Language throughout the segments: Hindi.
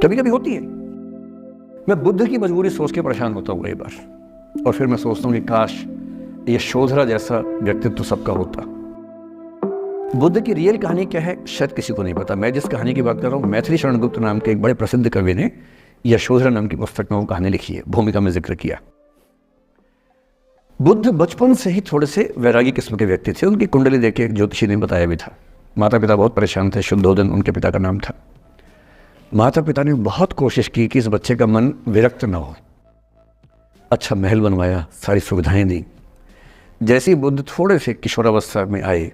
कभी कभी होती है। मैं बुद्ध की मजबूरी सोच के परेशान होता हूँ कई बार, और फिर मैं सोचता हूँ कि काश ये यशोधरा जैसा व्यक्तित्व सबका होता। बुद्ध की रियल कहानी क्या है शायद किसी को नहीं पता। मैं जिस कहानी की बात कर रहा हूँ, मैथिली शरण गुप्त नाम के एक बड़े प्रसिद्ध कवि ने यशोधरा नाम की पुस्तक में वो कहानी लिखी है, भूमिका में जिक्र किया। बुद्ध बचपन से ही थोड़े से वैरागी किस्म के व्यक्ति थे। उनकी कुंडली देख के एक ज्योतिषी ने बताया भी था। माता पिता बहुत परेशान थे, शुद्धोदन उनके पिता का नाम था। माता पिता ने बहुत कोशिश की कि इस बच्चे का मन विरक्त ना हो। अच्छा महल बनवाया, सारी सुविधाएं दी। जैसे ही बुद्ध थोड़े से किशोरावस्था में आए,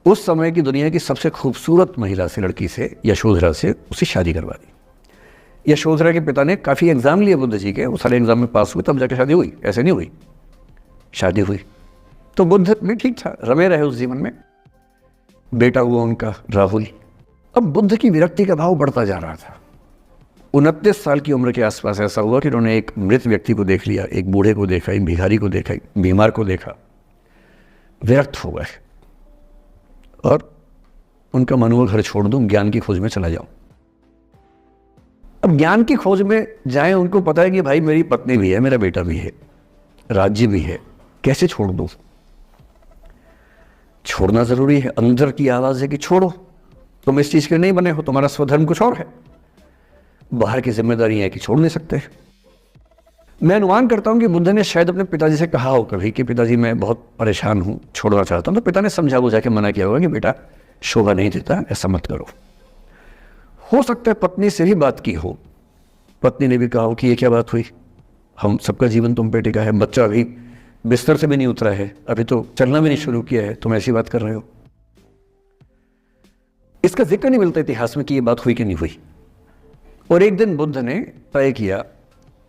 उस समय की दुनिया की सबसे खूबसूरत महिला से, लड़की से, यशोधरा से उसकी शादी करवा दी। यशोधरा के पिता ने काफ़ी एग्जाम लिए बुद्ध जी के, वो सारे एग्जाम में पास हुए तब जाकर शादी हुई, ऐसे नहीं हुई। शादी हुई तो बुद्ध भी ठीक था, रमे रहे उस जीवन में। बेटा हुआ उनका राहुल। अब बुद्ध की विरक्ति का भाव बढ़ता जा रहा था। 29 साल की उम्र के आसपास ऐसा हुआ कि उन्होंने एक मृत व्यक्ति को देख लिया, एक बूढ़े को देखा, एक भिखारी को देखा, एक बीमार को देखा। विरक्त हो गए और उनका मन हुआ घर छोड़ दूं, ज्ञान की खोज में चला जाऊं। अब ज्ञान की खोज में जाएं, उनको पता है कि भाई मेरी पत्नी भी है, मेरा बेटा भी है, राज्य भी है, कैसे छोड़ दूं? छोड़ना जरूरी है। अंदर की आवाज है कि छोड़ो, तुम इस चीज के नहीं बने हो, तुम्हारा स्वधर्म कुछ और है। बाहर की जिम्मेदारी है कि छोड़ नहीं सकते। मैं अनुमान करता हूं कि बुद्ध ने शायद अपने पिताजी से कहा हो कभी कि पिताजी मैं बहुत परेशान हूं, छोड़ना चाहता हूं। तो पिता ने समझा बुझा के मना किया होगा कि बेटा शोभा नहीं देता, ऐसा मत करो। हो सकता है पत्नी से भी बात की हो, पत्नी ने भी कहा हो कि ये क्या बात हुई, हम सबका जीवन तुम पे टिका है, बच्चा अभी बिस्तर से भी नहीं उतरा है, अभी तो चलना भी नहीं शुरू किया है, तुम ऐसी बात कर रहे हो। इसका जिक्र नहीं मिलता इतिहास में कि ये बात हुई कि नहीं हुई। और एक दिन बुद्ध ने तय किया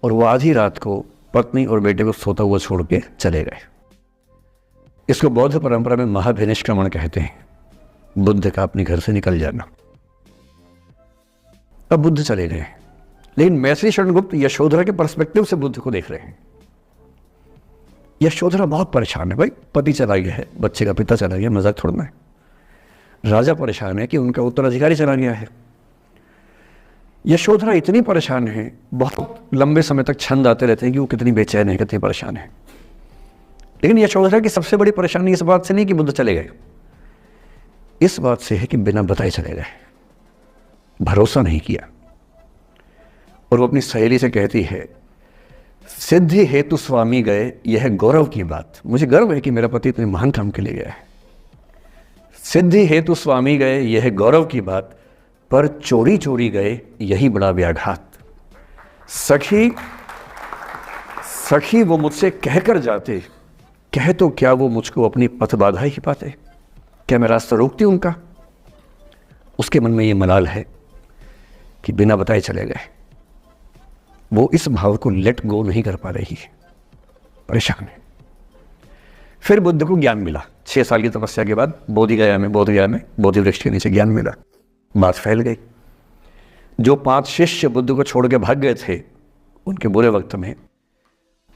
और वो आधी रात को पत्नी और बेटे को सोता हुआ छोड़ के चले गए। इसको बौद्ध परंपरा में महाभिनिष्क्रमण कहते हैं, बुद्ध का अपने घर से निकल जाना। अब बुद्ध चले गए, लेकिन मैथिली शरण गुप्त यशोधरा के पर्सपेक्टिव से बुद्ध को देख रहे हैं। यशोधरा बहुत परेशान है, भाई पति चला गया है, बच्चे का पिता चला गया, मजाक थोड़ा है। राजा परेशान है कि उनका उत्तराधिकारी चला गया है। यशोधरा इतनी परेशान है, बहुत लंबे समय तक छंद आते रहते हैं कि वो कितनी बेचैन है, कितनी परेशान है। लेकिन यशोधरा की सबसे बड़ी परेशानी इस बात से नहीं कि बुद्ध चले गए, इस बात से है कि बिना बताए चले गए, भरोसा नहीं किया। और वो अपनी सहेली से कहती है, सिद्धि हेतु स्वामी गए, यह गौरव की बात। मुझे गर्व है कि मेरा पति इतने महान काम के लिए गया है। सिद्धि हेतु स्वामी गए, यह गौरव की बात, पर चोरी चोरी गए, यही बड़ा व्याघात। सखी वो मुझसे कहकर जाते, कह तो क्या वो मुझको अपनी पथ बाधा ही पाते, क्या मैं रास्ता रोकती उनका? उसके मन में ये मलाल है कि बिना बताए चले गए। वो इस भाव को लेट गो नहीं कर पा रही है, परेशान है। फिर बुद्ध को ज्ञान मिला। 6 साल की तपस्या के बाद बोधगया में बोधि वृक्ष के नीचे ज्ञान मिला। बात फैल गई। जो 5 शिष्य बुद्ध को छोड़ के भाग गए थे उनके बुरे वक्त में,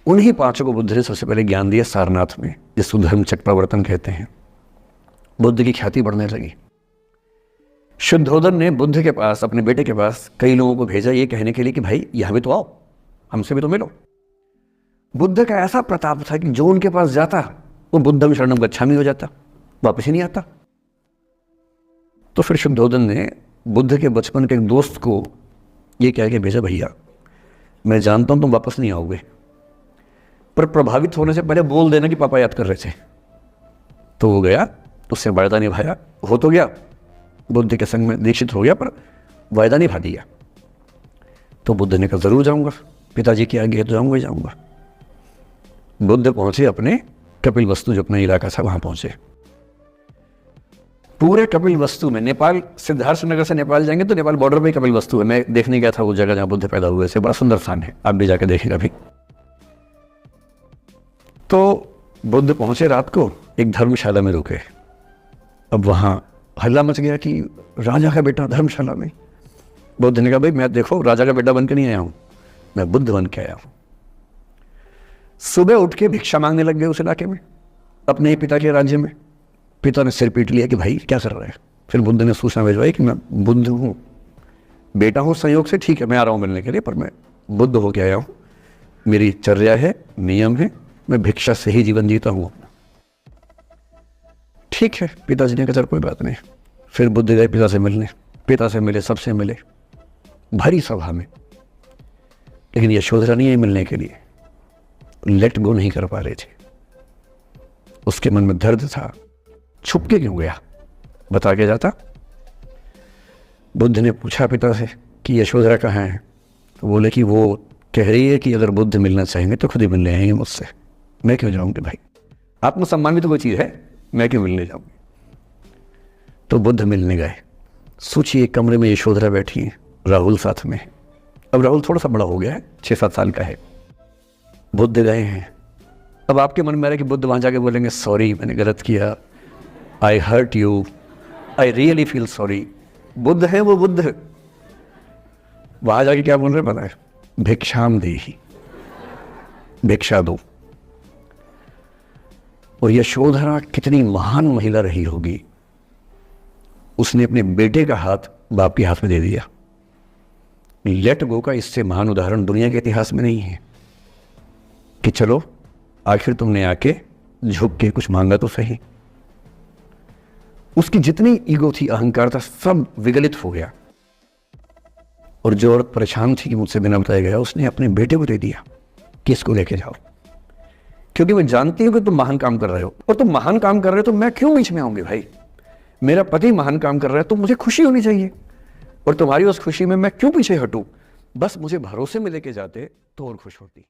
उन्हीं 5 को बुद्ध ने सबसे पहले ज्ञान दिया सारनाथ में, जिसको धर्म चक्रावर्तन कहते हैं। बुद्ध की ख्याति बढ़ने लगी। शुद्धोदन ने बुद्ध के पास, अपने बेटे के पास कई लोगों को भेजा ये कहने के लिए कि भाई यहां भी तो आओ, हमसे भी तो मिलो। बुद्ध का ऐसा प्रताप था कि जो उनके पास जाता वो बुद्धम शरणम गच्छामि हो जाता, वापस ही नहीं आता। तो फिर शुद्धोदन ने बुद्ध के बचपन के एक दोस्त को ये कह के भेजा, भैया मैं जानता हूं तुम वापस नहीं आओगे, पर प्रभावित होने से पहले बोल देना कि पापा याद कर रहे थे। तो वो गया, उससे वायदा निभाया, हो तो गया, बुद्ध के संग में दीक्षित हो गया, पर वायदा निभा दिया। तो बुद्ध ने कहा जरूर जाऊंगा, पिताजी की आज्ञा तो जाऊंगा ही जाऊंगा। बुद्ध पहुंचे अपने कपिलवस्तु, जो अपना इलाका था वहां पहुंचे। पूरे कपिलवस्तु में, नेपाल सिद्धार्थनगर से नेपाल जाएंगे तो नेपाल बॉर्डर पे कपिलवस्तु है। मैं देखने गया था वो जगह जहां बुद्ध पैदा हुए थे, बड़ा सुंदर स्थान है, आप भी जाके देखेंगे अभी। तो बुद्ध पहुंचे रात को, एक धर्मशाला में रुके। अब वहां हल्ला मच गया कि राजा का बेटा धर्मशाला में। बुद्ध ने कहा भाई मैं देखो राजा का बेटा बन के नहीं आया हूं, मैं बुद्ध बन के आया हूं। सुबह उठ के भिक्षा मांगने लग गए उस इलाके में, अपने ही पिता के राज्य में। पिता ने सिर पीट लिया कि भाई क्या कर रहे हैं। फिर बुद्ध ने सूचना भिजवाई कि मैं बुद्ध हूं, बेटा हूँ संयोग से, ठीक है, मैं आ रहा हूँ मिलने के लिए, पर मैं बुद्ध होके आया हूँ, मेरी चर्या है, नियम है, मैं भिक्षा से ही जीवन जीता हूँ अपना। ठीक है, पिताजी ने कहा चल कोई बात नहीं। फिर बुद्ध गए पिता से मिलने, पिता से मिले, सबसे मिले, भरी सभा में, लेकिन यशोधरा नहीं आई मिलने के लिए, लेट गो नहीं कर पा रहे थे। उसके मन में दर्द था, छुप के क्यों गया, बता के जाता। बुद्ध ने पूछा पिता से कि यशोधरा कहाँ है, तो बोले कि वो कह रही है कि अगर बुद्ध मिलना चाहेंगे तो खुद ही मिलने आएंगे मुझसे, मैं क्यों जाऊंगी भाई, आत्मसम्मान भी तो कोई चीज़ है, मैं क्यों मिलने जाऊंगी। तो बुद्ध मिलने गए। सोचिए कमरे में यशोधरा बैठी है, राहुल साथ में। अब राहुल थोड़ा सा बड़ा हो गया है, 6-7 साल का है। बुद्ध गए हैं। अब आपके मन में आ रहा है कि बुद्ध वहाँ जाके बोलेंगे सॉरी मैंने गलत किया, I hurt you, I really feel sorry. बुद्ध है वो बुद्ध, वहाँ जाके क्या बोल रहे पता है, भिक्षाम देहि, भिक्षा दो। और यशोधरा कितनी महान महिला रही होगी, उसने अपने बेटे का हाथ बाप के हाथ में दे दिया। लेट गो का इससे महान उदाहरण दुनिया के इतिहास में नहीं है कि चलो आखिर तुमने आके झुक के कुछ मांगा तो सही। उसकी जितनी ईगो थी, अहंकार था, सब विगलित हो गया। और जो औरत परेशान थी कि मुझसे बिना बताया गया, उसने अपने बेटे को दे दिया कि इसको लेके जाओ, क्योंकि मैं जानती हूं कि तुम महान काम कर रहे हो, और तुम महान काम कर रहे हो तो मैं क्यों बीच में आऊंगी भाई। मेरा पति महान काम कर रहा है तो मुझे खुशी होनी चाहिए, और तुम्हारी उस खुशी में मैं क्यों पीछे हटूं। बस मुझे भरोसे में लेके जाते तो और खुश होती।